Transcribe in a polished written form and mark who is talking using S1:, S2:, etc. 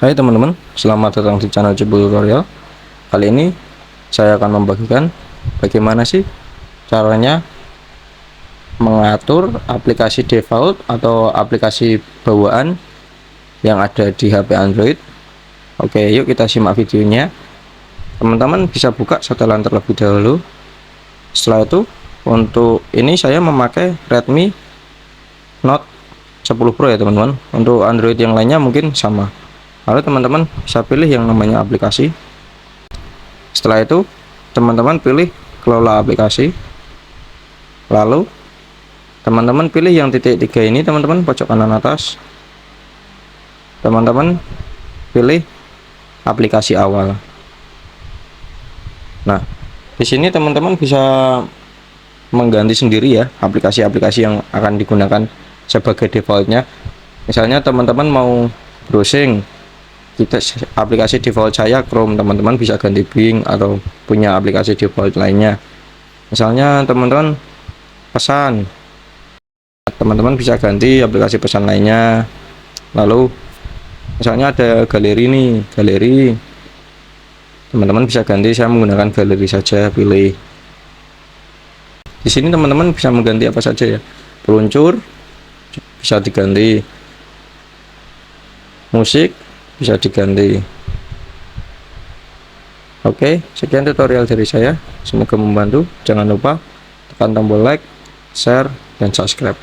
S1: Hai teman-teman, selamat datang di channel Jebul Tutorial. Kali ini saya akan membagikan bagaimana sih caranya mengatur aplikasi default atau aplikasi bawaan yang ada di HP Android. Oke, yuk kita simak videonya. Teman-teman bisa buka setelan terlebih dahulu. Setelah itu, untuk ini saya memakai Redmi Note 10 Pro ya teman-teman. Untuk Android yang lainnya mungkin sama. Lalu teman-teman bisa pilih yang namanya aplikasi. Setelah itu teman-teman pilih kelola aplikasi. Lalu teman-teman pilih yang titik 3 ini teman-teman, pojok kanan atas. Teman-teman pilih aplikasi awal. Nah, di sini teman-teman bisa mengganti sendiri ya aplikasi-aplikasi yang akan digunakan sebagai defaultnya. Misalnya teman-teman mau browsing, aplikasi default saya Chrome, teman-teman bisa ganti Bing atau punya aplikasi default lainnya. Misalnya teman-teman pesan, teman-teman bisa ganti aplikasi pesan lainnya. Lalu misalnya ada galeri nih, galeri, teman-teman bisa ganti, saya menggunakan galeri saja, pilih. Di sini teman-teman bisa mengganti apa saja ya, peluncur bisa diganti, musik bisa diganti. Oke, sekian tutorial dari saya, semoga membantu. Jangan lupa tekan tombol like, share, dan subscribe.